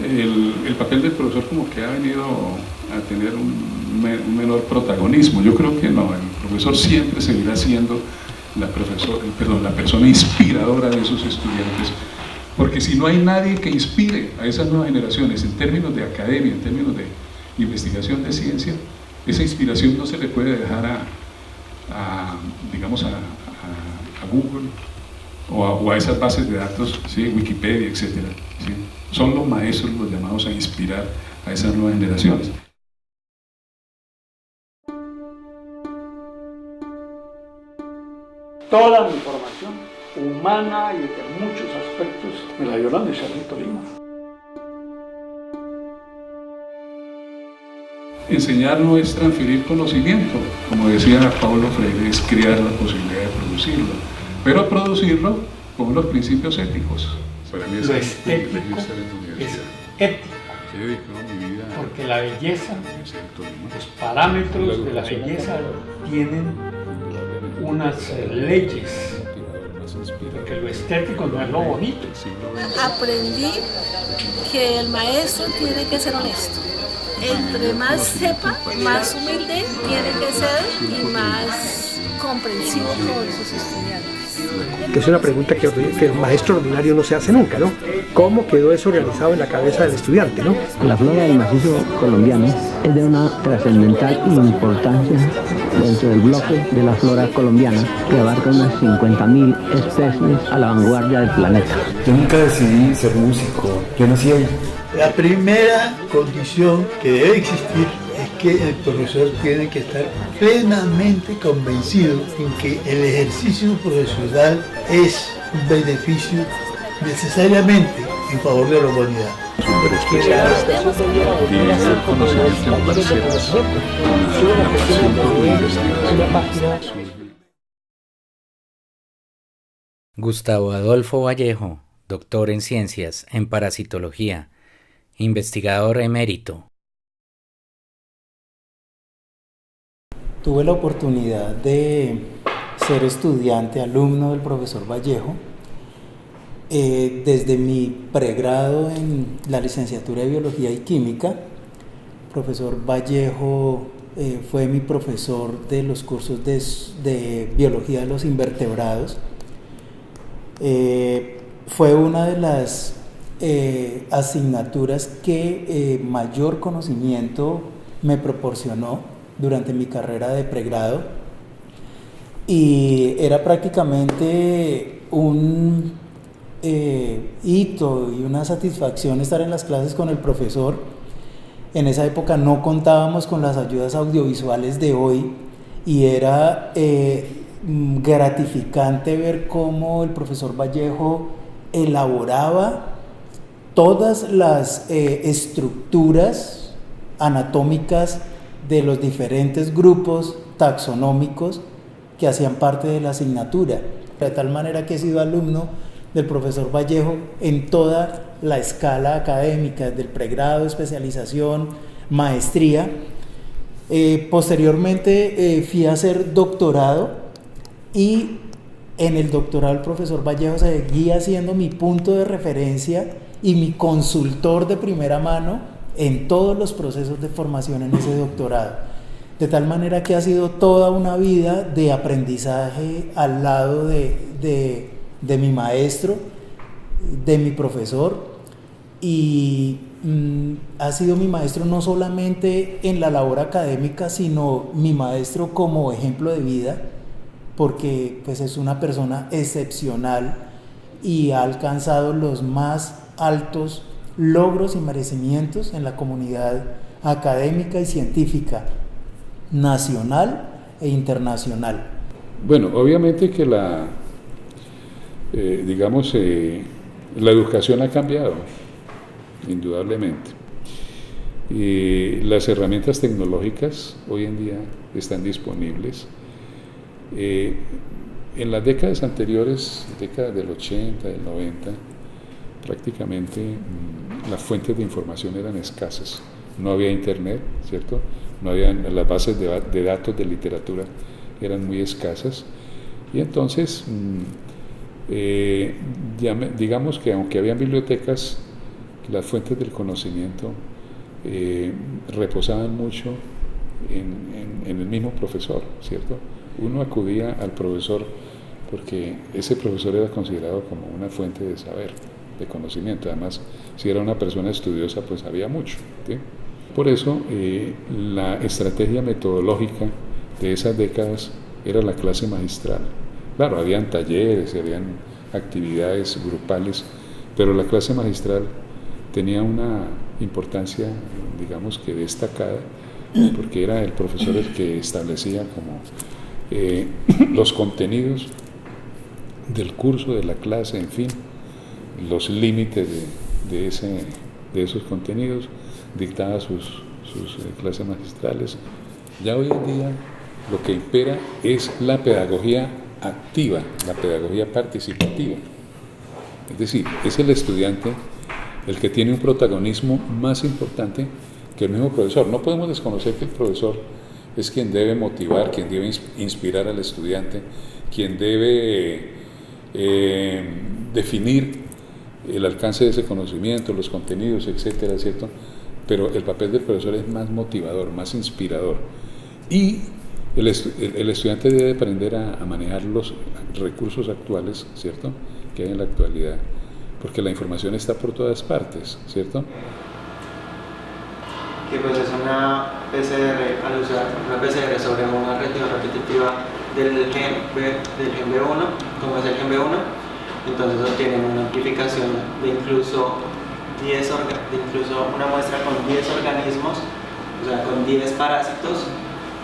el papel del profesor como que ha venido a tener un menor protagonismo. Yo creo que no, el profesor siempre seguirá siendo la persona inspiradora de esos estudiantes, porque si no hay nadie que inspire a esas nuevas generaciones en términos de academia, en términos de investigación de ciencia, esa inspiración no se le puede dejar a Google o a esas bases de datos, ¿sí? Wikipedia, etc. ¿Sí? Son los maestros los llamados a inspirar a esas nuevas generaciones. Toda mi formación humana y de muchos aspectos me la dio la Universidad de Tolima. Enseñar no es transferir conocimiento, como decía Paulo Freire, es crear la posibilidad de producirlo, pero producirlo con los principios éticos. Para mí lo estético es ético, porque la belleza, los parámetros de la belleza tienen unas leyes, porque lo estético no es lo bonito. Aprendí que el maestro tiene que ser honesto. Entre más sepa, más humilde tiene que ser y más comprensivo con sus estudiantes. Que es una pregunta que el maestro ordinario no se hace nunca, ¿no? ¿Cómo quedó eso organizado en la cabeza del estudiante, ¿no? La flora del macizo colombiano es de una trascendental importancia dentro del bloque de la flora colombiana, que abarca unas 50.000 especies a la vanguardia del planeta. Yo nunca decidí ser músico, yo nací ahí. La primera condición que debe existir es que el profesor tiene que estar plenamente convencido en que el ejercicio profesional es un beneficio necesariamente en favor de la humanidad. Gustavo Adolfo Vallejo, doctor en ciencias en parasitología, investigador emérito. Tuve la oportunidad de ser estudiante, alumno del profesor Vallejo, desde mi pregrado en la licenciatura de Biología y Química. El profesor Vallejo fue mi profesor de los cursos de Biología de los Invertebrados. Fue una de las asignaturas que mayor conocimiento me proporcionó durante mi carrera de pregrado, y era prácticamente un hito y una satisfacción estar en las clases con el profesor. En esa época no contábamos con las ayudas audiovisuales de hoy y era gratificante ver cómo el profesor Vallejo elaboraba todas las estructuras anatómicas de los diferentes grupos taxonómicos que hacían parte de la asignatura, de tal manera que he sido alumno del profesor Vallejo en toda la escala académica, desde el pregrado, especialización, maestría. Posteriormente fui a hacer doctorado, y en el doctorado el profesor Vallejo seguía siendo mi punto de referencia y mi consultor de primera mano en todos los procesos de formación en ese doctorado, de tal manera que ha sido toda una vida de aprendizaje al lado de mi maestro, de mi profesor, y ha sido mi maestro no solamente en la labor académica, sino mi maestro como ejemplo de vida, porque pues es una persona excepcional y ha alcanzado los más altos logros y merecimientos en la comunidad académica y científica nacional e internacional. Bueno, obviamente que la educación ha cambiado, indudablemente. Las herramientas tecnológicas hoy en día están disponibles. En las décadas anteriores, décadas del 80, del 90, prácticamente las fuentes de información eran escasas. No había internet, ¿cierto? No había, las bases de datos de literatura eran muy escasas, y entonces digamos que aunque habían bibliotecas las fuentes del conocimiento reposaban mucho en el mismo profesor, ¿cierto? Uno acudía al profesor porque ese profesor era considerado como una fuente de saber, de conocimiento. Además, si era una persona estudiosa, pues sabía mucho, ¿sí? Por eso, la estrategia metodológica de esas décadas era la clase magistral. Claro, habían talleres, habían actividades grupales, pero la clase magistral tenía una importancia, digamos que destacada, porque era el profesor el que establecía como los contenidos del curso, de la clase, en fin, los límites de esos contenidos, dictaba sus clases magistrales. Ya hoy en día lo que impera es la pedagogía activa, la pedagogía participativa. Es decir, es el estudiante el que tiene un protagonismo más importante que el mismo profesor. No podemos desconocer que el profesor es quien debe motivar, quien debe inspirar al estudiante, quien debe definir el alcance de ese conocimiento, los contenidos, etcétera, ¿cierto? Pero el papel del profesor es más motivador, más inspirador. Y el estudiante debe aprender a manejar los recursos actuales, ¿cierto?, que hay en la actualidad, porque la información está por todas partes, ¿cierto? Que pues es una PCR, al usar una PCR sobre una reacción repetitiva del gen B1, como es el gen B1, entonces obtienen una amplificación de incluso una muestra con 10 organismos, o sea, con 10 parásitos,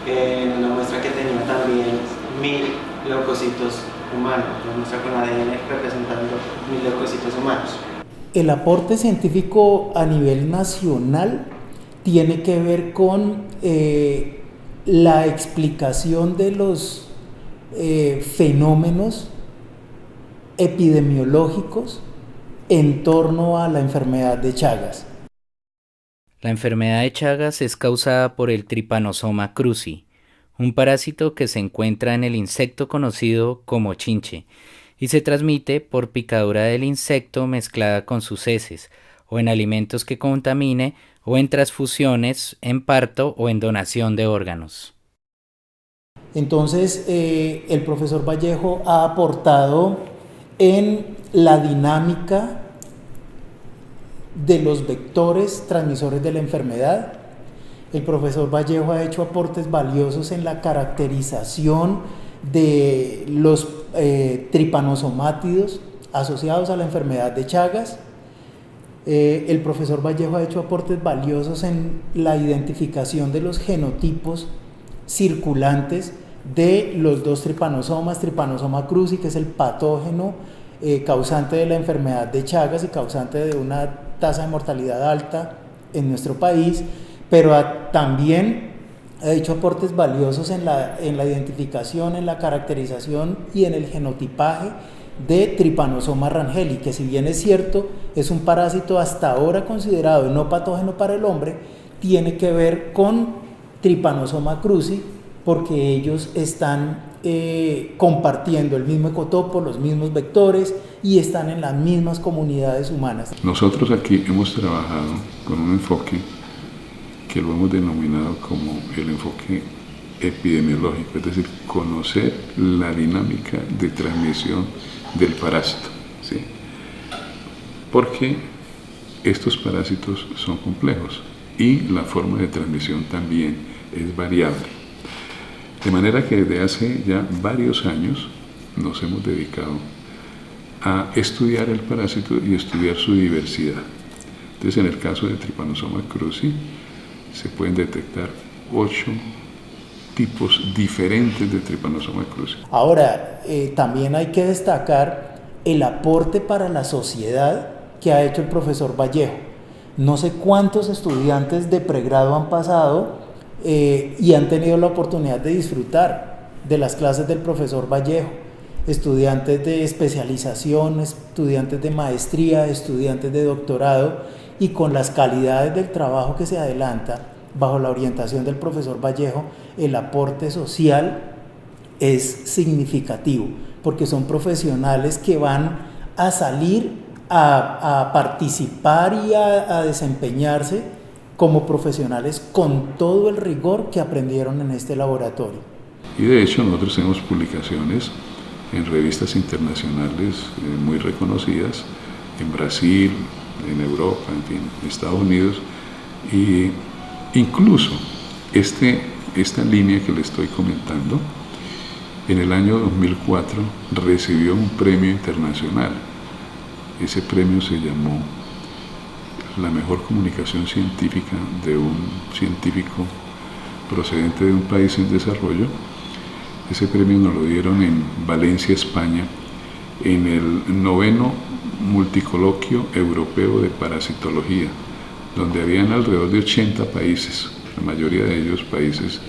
en una muestra que tenía también 1000 leucocitos humanos, una muestra con ADN representando 1000 leucocitos humanos. El aporte científico a nivel nacional tiene que ver con la explicación de los fenómenos epidemiológicos en torno a la enfermedad de Chagas. La enfermedad de Chagas es causada por el Trypanosoma cruzi, un parásito que se encuentra en el insecto conocido como chinche y se transmite por picadura del insecto mezclada con sus heces o en alimentos que contamine o en transfusiones, en parto o en donación de órganos. Entonces, el profesor Vallejo ha aportado en la dinámica de los vectores transmisores de la enfermedad. El profesor Vallejo ha hecho aportes valiosos en la caracterización de los tripanosomátidos asociados a la enfermedad de Chagas. El profesor Vallejo ha hecho aportes valiosos en la identificación de los genotipos circulantes de los dos tripanosomas, Trypanosoma cruzi, que es el patógeno causante de la enfermedad de Chagas y causante de una tasa de mortalidad alta en nuestro país, pero también ha hecho aportes valiosos en la identificación, en la caracterización y en el genotipaje de Trypanosoma rangeli, que si bien es cierto, es un parásito hasta ahora considerado no patógeno para el hombre, tiene que ver con Trypanosoma cruzi, porque ellos están compartiendo el mismo ecotopo, los mismos vectores y están en las mismas comunidades humanas. Nosotros aquí hemos trabajado con un enfoque que lo hemos denominado como el enfoque epidemiológico, es decir, conocer la dinámica de transmisión del parásito, ¿sí? Porque estos parásitos son complejos y la forma de transmisión también es variable. De manera que desde hace ya varios años nos hemos dedicado a estudiar el parásito y estudiar su diversidad. Entonces, en el caso de Trypanosoma cruzi, se pueden detectar 8 tipos diferentes de Trypanosoma cruzi. Ahora, también hay que destacar el aporte para la sociedad que ha hecho el profesor Vallejo. No sé cuántos estudiantes de pregrado han pasado y han tenido la oportunidad de disfrutar de las clases del profesor Vallejo, estudiantes de especialización, estudiantes de maestría, estudiantes de doctorado, y con las calidades del trabajo que se adelanta bajo la orientación del profesor Vallejo, el aporte social es significativo, porque son profesionales que van a salir a participar y a desempeñarse como profesionales con todo el rigor que aprendieron en este laboratorio. Y de hecho nosotros tenemos publicaciones en revistas internacionales muy reconocidas, en Brasil, en Europa, en fin, en Estados Unidos, y incluso esta línea que le estoy comentando, en el año 2004 recibió un premio internacional. Ese premio se llamó la mejor comunicación científica de un científico procedente de un país en desarrollo. Ese premio nos lo dieron en Valencia, España, en el 9º Multicoloquio Europeo de Parasitología, donde habían alrededor de 80 países, la mayoría de ellos países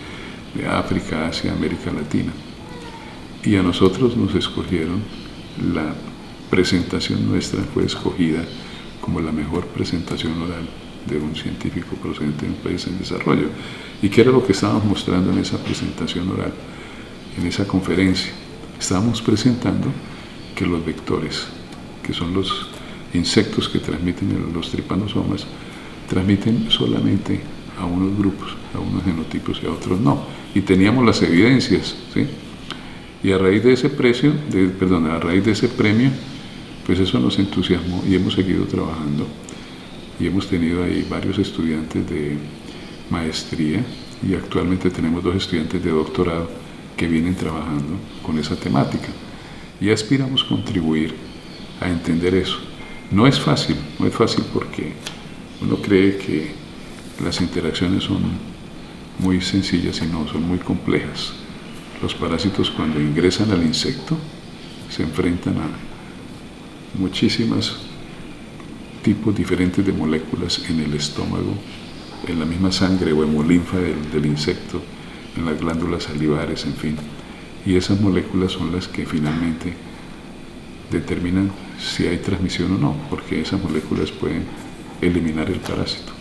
de África, Asia, América Latina. Y a nosotros nos escogieron, la presentación nuestra fue escogida como la mejor presentación oral de un científico procedente de un país en desarrollo. ¿Y qué era lo que estábamos mostrando en esa presentación oral? En esa conferencia estábamos presentando que los vectores, que son los insectos que transmiten los tripanosomas, transmiten solamente a unos grupos, a unos genotipos y a otros no. Y teníamos las evidencias, ¿sí? Y a raíz de ese premio, pues eso nos entusiasmó y hemos seguido trabajando. Y hemos tenido ahí varios estudiantes de maestría y actualmente tenemos 2 estudiantes de doctorado que vienen trabajando con esa temática. Y aspiramos contribuir a entender eso. No es fácil porque uno cree que las interacciones son muy sencillas y no, son muy complejas. Los parásitos cuando ingresan al insecto se enfrentan a muchísimos tipos diferentes de moléculas en el estómago, en la misma sangre o hemolinfa del insecto, en las glándulas salivares, en fin. Y esas moléculas son las que finalmente determinan si hay transmisión o no, porque esas moléculas pueden eliminar el parásito.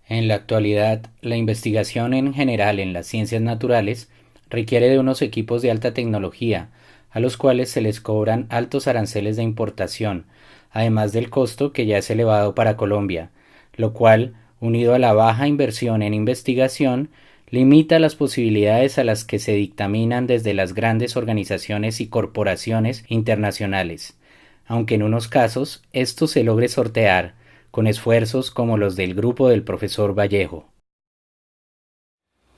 En la actualidad, la investigación en general en las ciencias naturales requiere de unos equipos de alta tecnología, a los cuales se les cobran altos aranceles de importación, además del costo que ya es elevado para Colombia, lo cual, unido a la baja inversión en investigación, limita las posibilidades a las que se dictaminan desde las grandes organizaciones y corporaciones internacionales, aunque en unos casos esto se logre sortear con esfuerzos como los del grupo del profesor Vallejo.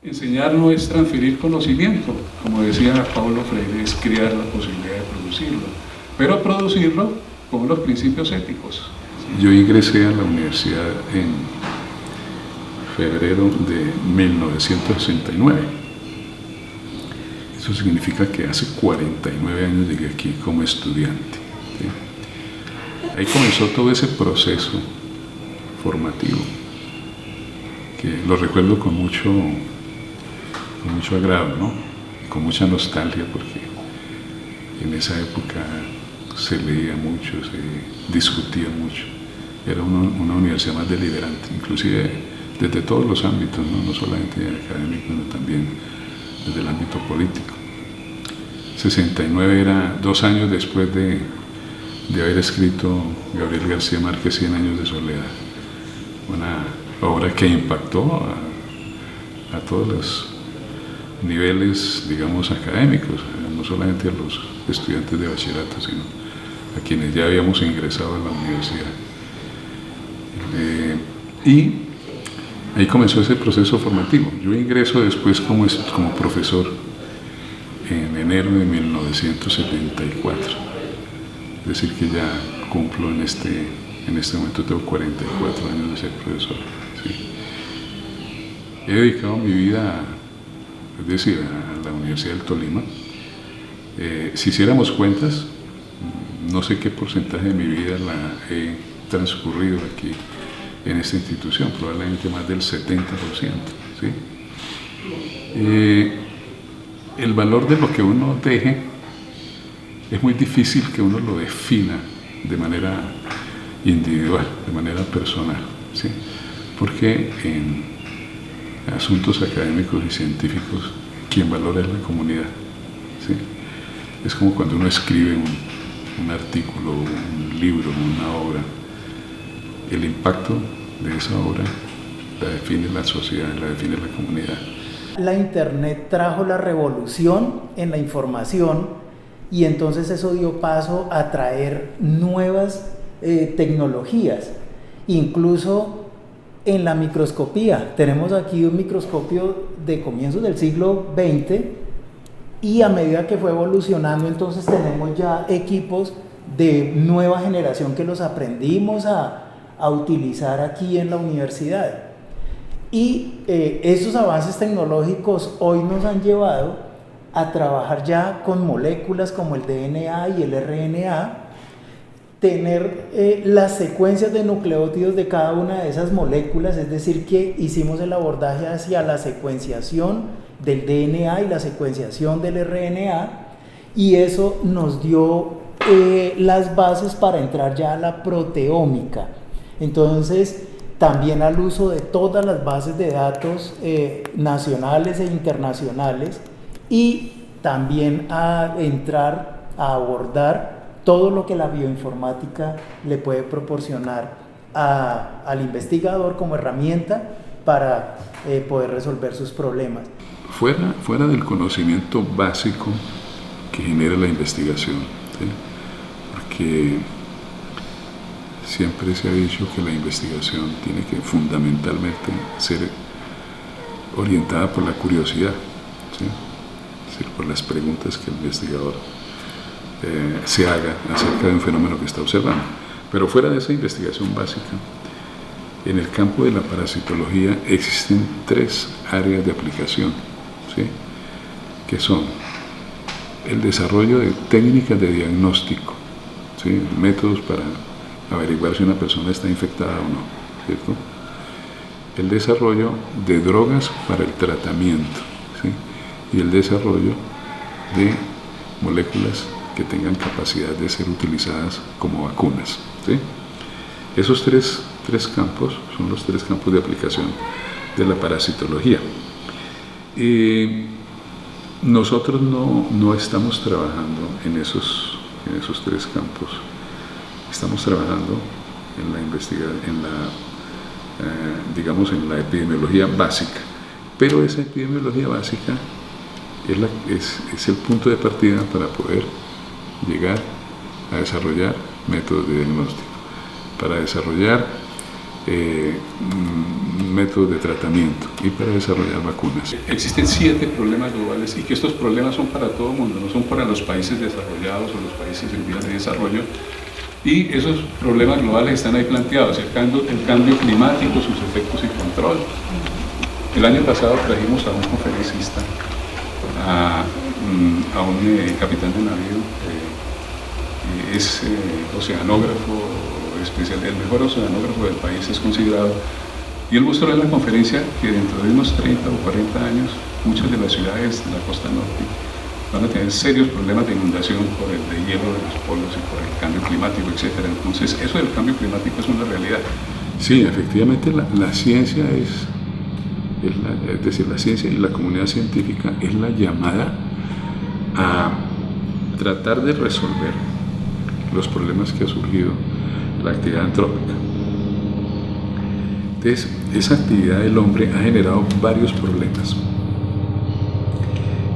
Enseñar no es transferir conocimiento, como decía Paulo Freire, es crear la posibilidad de producirlo, pero producirlo con los principios éticos. Yo ingresé a la universidad en febrero de 1969. Eso significa que hace 49 años llegué aquí como estudiante, ¿sí? Ahí comenzó todo ese proceso formativo, que lo recuerdo con mucho agrado, ¿no? Con mucha nostalgia, porque en esa época se leía mucho, se discutía mucho. Era una universidad más deliberante, inclusive desde todos los ámbitos, no solamente académico, sino también desde el ámbito político. 69 era 2 años después de haber escrito Gabriel García Márquez 100 años de soledad, una obra que impactó a todos los niveles, digamos, académicos, no solamente a los estudiantes de bachillerato, sino a quienes ya habíamos ingresado a la universidad. Y ahí comenzó ese proceso formativo. Yo ingreso después como profesor en enero de 1974, es decir que ya cumplo en este momento, tengo 44 años de ser profesor, ¿sí? He dedicado mi vida, es decir, a la Universidad del Tolima. Si hiciéramos cuentas, no sé qué porcentaje de mi vida la he transcurrido aquí en esta institución, probablemente más del 70%, ¿sí? El valor de lo que uno deje es muy difícil que uno lo defina de manera individual, de manera personal, ¿sí? Porque en asuntos académicos y científicos quien valora es la comunidad, ¿sí? Es como cuando uno escribe un artículo, un libro, una obra, el impacto de esa obra la define la sociedad, la define la comunidad. La Internet trajo la revolución en la información y entonces eso dio paso a traer nuevas tecnologías, incluso en la microscopía. Tenemos aquí un microscopio de comienzos del siglo XX y a medida que fue evolucionando entonces tenemos ya equipos de nueva generación que los aprendimos a utilizar aquí en la universidad. Y estos avances tecnológicos hoy nos han llevado a trabajar ya con moléculas como el DNA y el RNA, tener las secuencias de nucleótidos de cada una de esas moléculas, es decir, que hicimos el abordaje hacia la secuenciación del DNA y la secuenciación del RNA, y eso nos dio las bases para entrar ya a la proteómica. Entonces, también al uso de todas las bases de datos nacionales e internacionales, y también a entrar a abordar todo lo que la bioinformática le puede proporcionar al investigador como herramienta para poder resolver sus problemas. Fuera del conocimiento básico que genera la investigación, ¿sí? Porque siempre se ha dicho que la investigación tiene que fundamentalmente ser orientada por la curiosidad, ¿sí? Es decir, por las preguntas que el investigador se haga acerca de un fenómeno que está observando. Pero fuera de esa investigación básica, en el campo de la parasitología existen 3 áreas de aplicación, ¿sí? Que son el desarrollo de técnicas de diagnóstico, ¿sí? Métodos para averiguar si una persona está infectada o no, ¿cierto? El desarrollo de drogas para el tratamiento, ¿sí? Y el desarrollo de moléculas que tengan capacidad de ser utilizadas como vacunas, ¿sí? Esos tres campos son los 3 campos de aplicación de la parasitología. Nosotros no estamos trabajando en esos 3 campos. Estamos trabajando en la epidemiología básica, pero esa epidemiología básica es el punto de partida para poder llegar a desarrollar métodos de diagnóstico, para desarrollar métodos de tratamiento y para desarrollar vacunas. Existen 7 problemas globales y que estos problemas son para todo el mundo, no son para los países desarrollados o los países en vías de desarrollo. Y esos problemas globales están ahí planteados, el cambio climático, sus efectos y control. El año pasado trajimos a un conferencista, a un capitán de navío, es oceanógrafo especial, el mejor oceanógrafo del país es considerado, y él mostró en la conferencia que dentro de unos 30 o 40 años muchas de las ciudades de la costa norte van a tener serios problemas de inundación por el deshielo de los polos y por el cambio climático, etc. Entonces, eso del cambio climático es una realidad. Sí, efectivamente, la ciencia es decir, la ciencia y la comunidad científica es la llamada a tratar de resolver los problemas que ha surgido la actividad antrópica. Entonces, esa actividad del hombre ha generado varios problemas.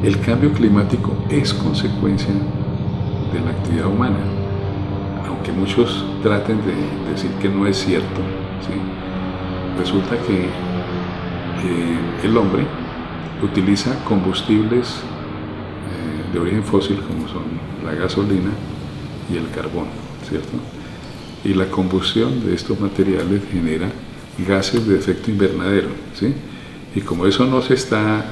El cambio climático es consecuencia de la actividad humana, aunque muchos traten de decir que no es cierto, ¿sí? Resulta que el hombre utiliza combustibles de origen fósil como son la gasolina y el carbón, ¿cierto? Y la combustión de estos materiales genera gases de efecto invernadero, ¿sí? Y como eso no se está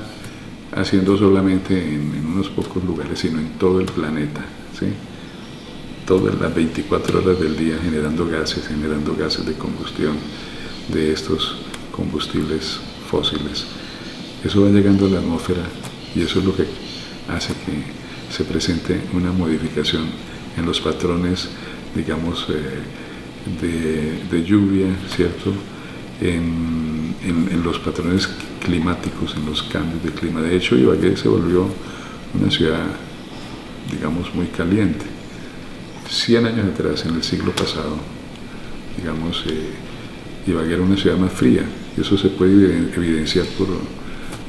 haciendo solamente en unos pocos lugares, sino en todo el planeta, ¿sí? Todas las 24 horas del día generando gases de combustión de estos combustibles fósiles. Eso va llegando a la atmósfera y eso es lo que hace que se presente una modificación en los patrones, digamos, de lluvia, ¿cierto? En los patrones climáticos, en los cambios de clima. De hecho, Ibagué se volvió una ciudad, digamos, muy caliente, 100 años atrás, en el siglo pasado, digamos, Ibagué era una ciudad más fría, y eso se puede evidenciar por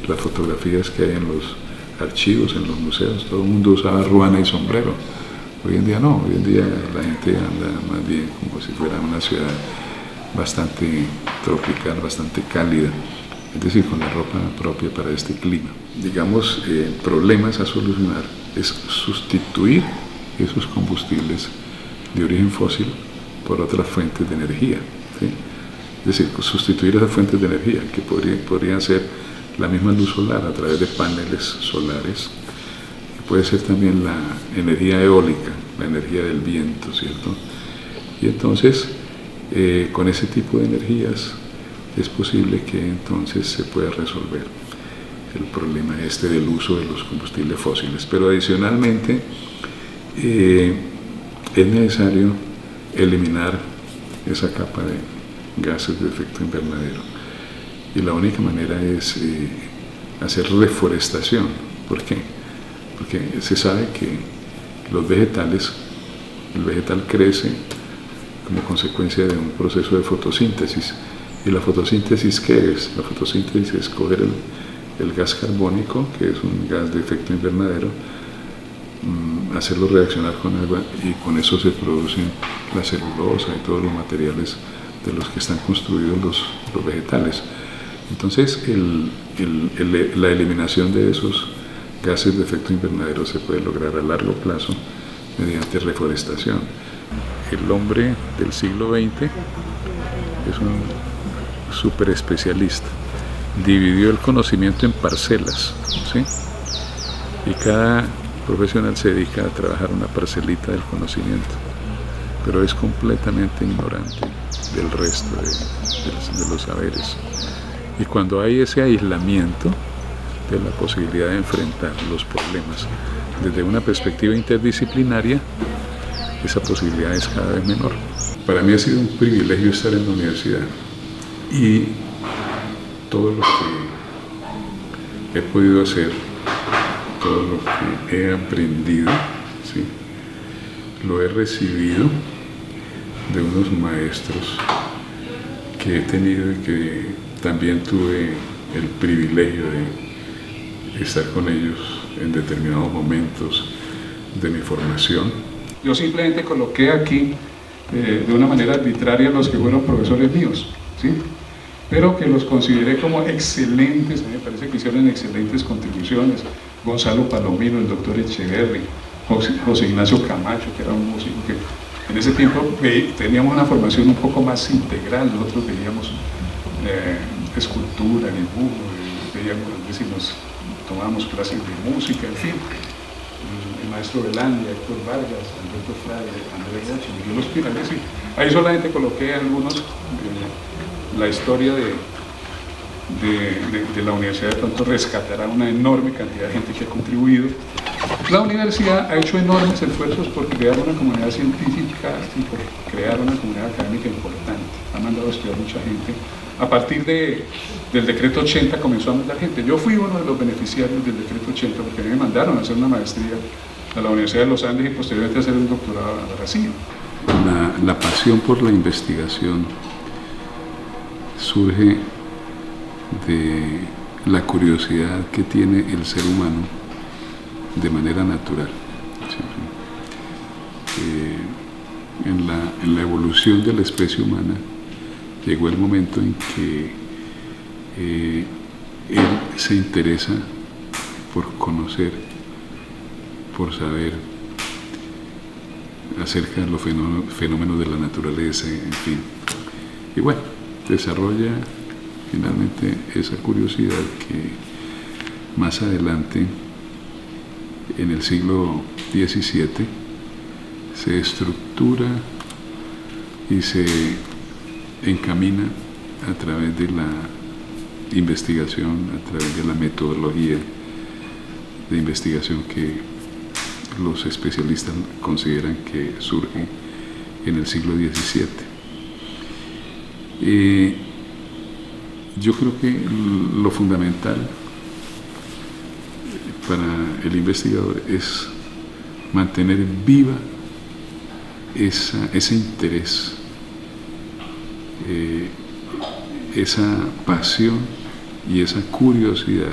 las fotografías que hay en los archivos, en los museos. Todo el mundo usaba ruana y sombrero. Hoy en día no, hoy en día la gente anda más bien como si fuera una ciudad bastante tropical, bastante cálida, es decir, con la ropa propia para este clima. Digamos, problemas a solucionar es sustituir esos combustibles de origen fósil por otras fuentes de energía, ¿sí? Es decir, sustituir esas fuentes de energía que podrían ser la misma luz solar a través de paneles solares, puede ser también la energía eólica, la energía del viento, ¿cierto? Y entonces, con ese tipo de energías es posible que entonces se pueda resolver el problema del uso de los combustibles fósiles. Pero adicionalmente es necesario eliminar esa capa de gases de efecto invernadero, y la única manera es hacer reforestación. ¿Por qué? Porque se sabe que el vegetal crece como consecuencia de un proceso de fotosíntesis. ¿Y la fotosíntesis qué es? La fotosíntesis es coger el gas carbónico, que es un gas de efecto invernadero, hacerlo reaccionar con agua, y con eso se producen la celulosa y todos los materiales de los que están construidos los vegetales. Entonces, la eliminación de esos gases de efecto invernadero se puede lograr a largo plazo mediante reforestación. El hombre del siglo XX es un súper especialista. Dividió el conocimiento en parcelas, ¿sí? Y cada profesional se dedica a trabajar una parcelita del conocimiento, pero es completamente ignorante del resto de los saberes. Y cuando hay ese aislamiento de la posibilidad de enfrentar los problemas desde una perspectiva interdisciplinaria, esa posibilidad es cada vez menor. Para mí ha sido un privilegio estar en la universidad, y todo lo que he podido hacer, todo lo que he aprendido, ¿sí?, lo he recibido de unos maestros que he tenido y que también tuve el privilegio de estar con ellos en determinados momentos de mi formación. Yo simplemente coloqué aquí de una manera arbitraria los que fueron profesores míos, ¿sí?, pero que los consideré como excelentes. Me parece que hicieron excelentes contribuciones. Gonzalo Palomino, el doctor Echeverri, José Ignacio Camacho, que era un músico que en ese tiempo teníamos una formación un poco más integral. Nosotros veíamos escultura, dibujo, veíamos, es decir, nos tomábamos clases de música, en fin. El maestro Velandia, Héctor Vargas, Alberto Frade, Andrés Rocha, Miguel Ospina, sí. Ahí solamente coloqué algunos, la historia de la universidad de pronto rescatará una enorme cantidad de gente que ha contribuido. La universidad ha hecho enormes esfuerzos por crear una comunidad científica y por crear una comunidad académica importante. Ha mandado a estudiar mucha gente. A partir del decreto 80 comenzó a mandar gente. Yo fui uno de los beneficiarios del decreto 80 porque a mí me mandaron a hacer una maestría a la Universidad de los Andes y posteriormente a hacer un doctorado a Brasil. La pasión por la investigación surge de la curiosidad que tiene el ser humano de manera natural. En la evolución de la especie humana llegó el momento en que él se interesa por conocer, por saber acerca de los fenómenos de la naturaleza, en fin. Y bueno, desarrolla finalmente esa curiosidad que más adelante, en el siglo XVII, se estructura y se encamina a través de la investigación, a través de la metodología de investigación que los especialistas consideran que surge en el siglo XVII. Yo creo que lo fundamental para el investigador es mantener viva ese interés, esa pasión y esa curiosidad.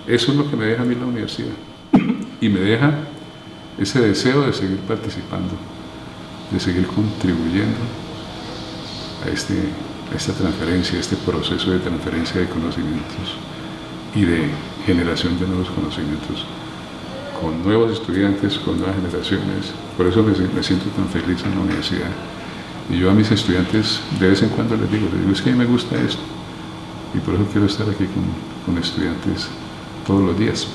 Eso es lo que me deja a mí la universidad y me deja ese deseo de seguir participando, de seguir contribuyendo a esta transferencia, a este proceso de transferencia de conocimientos y de generación de nuevos conocimientos con nuevos estudiantes, con nuevas generaciones. Por eso me siento tan feliz en la universidad. Y yo a mis estudiantes de vez en cuando les digo, es que a mí me gusta esto y por eso quiero estar aquí con estudiantes todos los días.